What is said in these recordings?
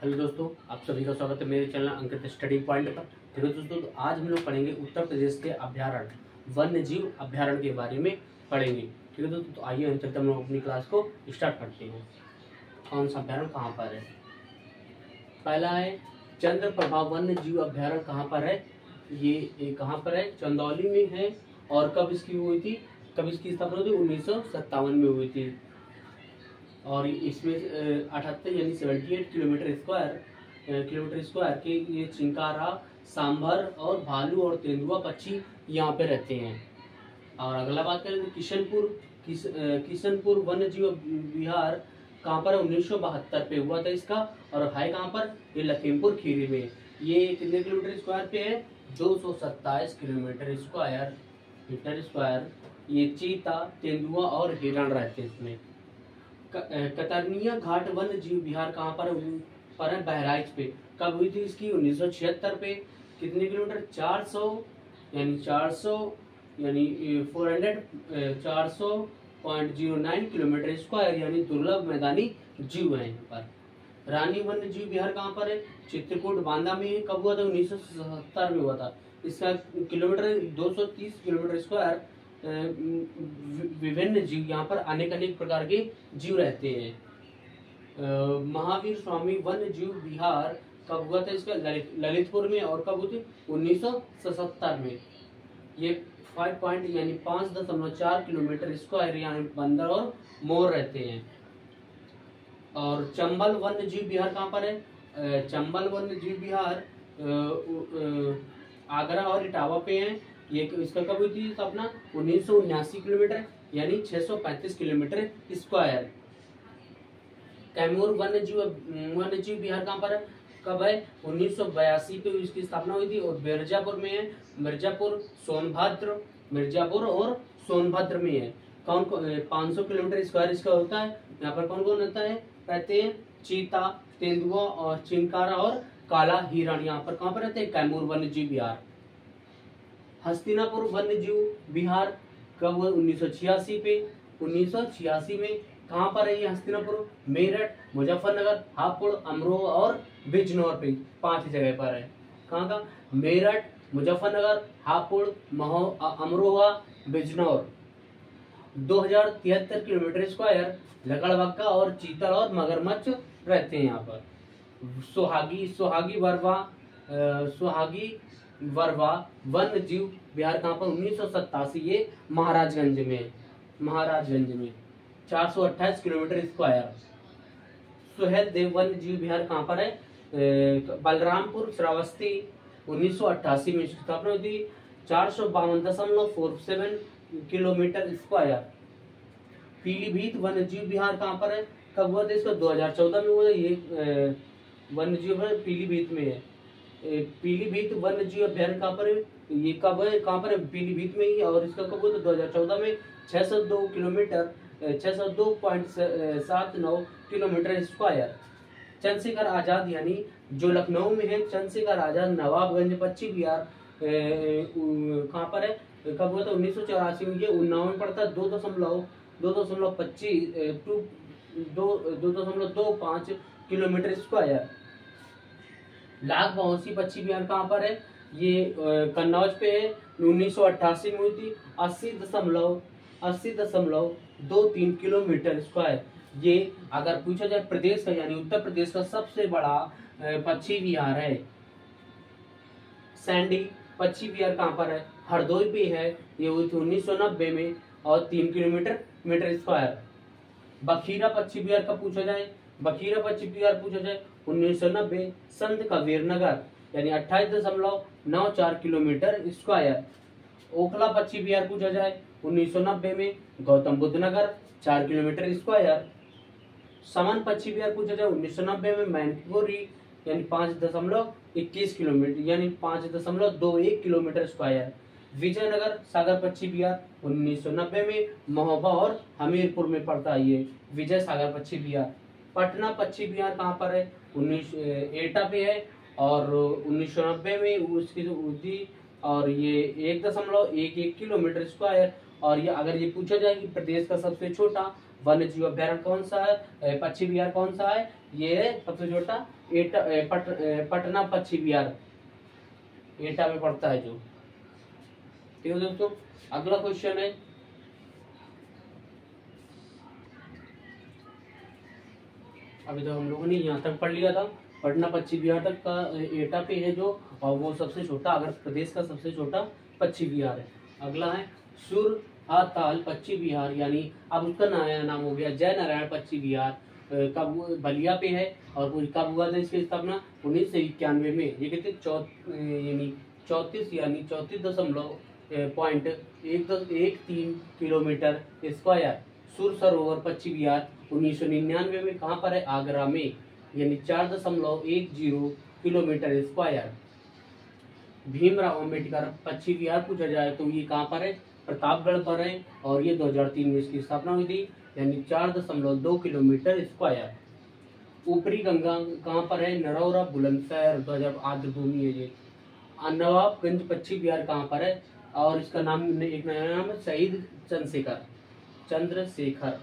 Hello दोस्तों, आप सभी का स्वागत है मेरे चैनल अंकित स्टडी पॉइंट पर। ठीक है दोस्तों, तो आज हम लोग पढ़ेंगे उत्तर प्रदेश के अभ्यारण्य वन्य जीव अभ्यारण्य के बारे में पढ़ेंगे। ठीक है दोस्तों, तो आइए हम चलते हम लोग अपनी क्लास को स्टार्ट करते हैं। कौन सा अभ्यारण्य कहाँ पर है? पहला है चंद्रप्रभा वन्य जीव अभ्यारण्य। कहाँ पर है ये कहाँ पर है? चंदौली में है। और कब इसकी हुई थी? कब इसकी स्थापना हुई थी? 1957 में हुई थी। और इसमें 78 यानी 78 किलोमीटर स्क्वायर के ये चिंकारा, सांभर और भालू और तेंदुआ पक्षी यहाँ पे रहते हैं। और अगला बात करें तो किशनपुर वन्य जीव विहार कहाँ पर है? 1972 पे हुआ था इसका। और है कहाँ पर? ये लखीमपुर खीरी में। ये कितने किलोमीटर स्क्वायर पे है? 227 किलोमीटर स्क्वायर। ये चीता, तेंदुआ और हिरण रहते हैं इसमें। कतरनिया घाट वन्य जीव विहार कहाँ पर है? बहराइच पे। कब हुई थी इसकी? 1976 पे। कितने किलोमीटर? 400.09 किलोमीटर स्क्वायर, यानी दुर्लभ मैदानी जीव है यहाँ पर। रानी वन्य जीव विहार कहाँ पर है? चित्रकूट बांदा में। कब हुआ था? 1977 में हुआ था। इसका किलोमीटर 230 किलोमीटर स्क्वायर। विभिन्न जीव यहाँ पर अनेक प्रकार के जीव रहते हैं। महावीर स्वामी वन्य जीव विहार कब हुआ था इसका? ललितपुर में। और कब हुई थी? 1977 में। ये 5.4 किलोमीटर स्क्वायर, यहाँ बंदर और मोर रहते हैं। और चंबल वन्य जीव विहार कहाँ पर है? चंबल वन्य जीव विहार आगरा और इटावा पे है। ये इसका कब हुई थी स्थापना? 1979 किलोमीटर, यानी 635 किलोमीटर स्क्वायर। कैमूर वन्य जीव विहार कहाँ पर है? कब है? 1982 पे इसकी स्थापना हुई थी। और मिर्जापुर में है। मिर्जापुर और सोनभद्र में है। 500 किलोमीटर स्क्वायर इसका होता है। यहाँ पर कौन कौन रहता है? रहते हैं चीता, तेंदुआ और चिंकारा और काला हिरण। यहाँ पर कहाँ पर रहते हैं? कैमूर वन्य जीव विहार। हस्तिनापुर वन्य जीव विहार कब हुआ? 1986 पे। 1986 में। कहाँ पर है ये हस्तिनापुर? मेरठ, मुजफ्फरनगर, हापुड़, अमरोहा और बिजनौर पे। 5 जगह पर है। कहाँ का? मेरठ, मुजफ्फरनगर, हापुड़, अमरोहा, बिजनौर। 2073 kilometre square. लकड़बग्गा और चीतल और मगरमच्छ रहते हैं यहाँ पर। सोहागी वर्वा वन्य जीव विहार कहाँ पर? 1987। ये महाराजगंज में 428 किलोमीटर स्क्वायर। सुहेल देव वन्य जीव विहार कहाँ पर है? बलरामपुर श्रावस्ती। 1988 में इसकी स्थापना हुई थी। 452.47 किलोमीटर स्क्वायर। पीलीभीत वन्य जीव विहार कहाँ पर है? कब हुआ था इसका? 2014 में हुआ था। ये वन्य जीव पीलीभीत में है। पीलीभीत वन्य जीव अभ्यारण्य कहाँ पर है? ये कब है? कहाँ पर है? पीलीभीत में ही। और इसका कब हुआ था? 2014 में। 602.79 किलोमीटर स्क्वायर। चंद्रशेखर आजाद, यानी जो लखनऊ में है, चंद्रशेखर आजाद नवाबगंज पक्षी विहार कहाँ पर है? कब हुआ था? 1984 में। ये उन्नाव में पड़ता है। 2.25 किलोमीटर स्क्वायर। लाख बहोसी पक्षी विहार कहाँ पर है? ये कन्नौज पे है। 1988 में हुई थी। 80.23 किलोमीटर स्क्वायर। ये अगर पूछा जाए प्रदेश का, यानी उत्तर प्रदेश का सबसे बड़ा पक्षी विहार है। सैंडी पक्षी विहार कहाँ पर है? हरदोई पे है। ये हुई थी 1990 में और 3 किलोमीटर स्क्वायर। बखीरा पक्षी विहार का पूछा जाए? 1990 संत कबीर नगर, यानी 28.94 किलोमीटर स्क्वायर। ओखला पक्षी विहार पूछा जाए? 1990 में गौतम बुद्ध नगर, 4 किलोमीटर स्क्वायर। समन पक्षी विहार पूछा जाए? 1990 में मैनपुरी, यानी 5.21 किलोमीटर, यानी 5.21 किलोमीटर स्क्वायर। विजयनगर सागर पक्षी विहार 1990 में महोबा और हमीरपुर में पड़ता है ये विजय सागर पक्षी विहार। पटना पक्षी विहार कहाँ पर है? एटा पे है। और 1990 में उसकी जो वृद्धि, और ये 1.11 किलोमीटर स्क्वायर। और ये अगर ये पूछा जाए कि प्रदेश का सबसे छोटा वन्य जीव अभ्यारण्य कौन सा है, पश्चिम बिहार कौन सा है, ये है सबसे छोटा पटना पश्चिम बिहार, एटा में पड़ता है जो। ठीक है दोस्तों, अगला क्वेश्चन है, अभी तो हम लोगों ने यहाँ तक पढ़ लिया था, पटना पश्चिम बिहार तक का एटा पे है जो, और वो सबसे छोटा आंध्र प्रदेश का सबसे छोटा पश्चिम बिहार है। अगला है सुरहाताल पश्चिम बिहार, यानी अब उसका नया नाम हो गया जय नारायण पश्चिम बिहार, कब बलिया पे है, और कब हुआ था इसकी स्थापना 1991 में। ये कहते यानी 34.13 किलोमीटर स्क्वायर। सुर सरोवर पश्चिम बिहार 1999 में कहाँ पर है, आगरा में, यानी 4.10 किलोमीटर स्क्वायर। भीमराव अम्बेडकर पश्चिम बिहार पूछा जाए तो ये कहाँ पर है, प्रतापगढ़ पर है, और ये 2003 में इसकी स्थापना हुई थी, यानी 4.2 किलोमीटर स्क्वायर। ऊपरी गंगा कहाँ पर है, नरौरा बुलंदशहर 2000 आर्द्र भूमि है ये। नवाबगंज पश्चिम बिहार कहाँ पर है, और इसका नाम एक नया नाम है शहीद चंद्रशेखर चंद्रशेखर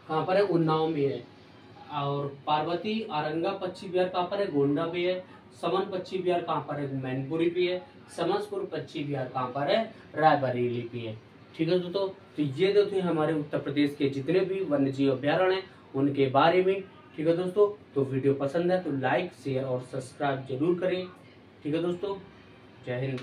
कहाँ पर है, उन्नाव में है। और पार्वती आरंगा पश्चिम बिहार कहाँ पर है, गोंडा पे है। समन पश्चिम बिहार कहाँ पर है, मैनपुरी पे है। समसपुर पश्चिम बिहार कहाँ पर है, रायबरेली पे है। ठीक है दोस्तों, तो ये जो थे हमारे उत्तर प्रदेश के जितने भी वन्य जीव अभ्यारण्य हैं उनके बारे में। ठीक है दोस्तों, तो वीडियो पसंद है तो लाइक शेयर और सब्सक्राइब जरूर करें। ठीक है दोस्तों, जय हिंद।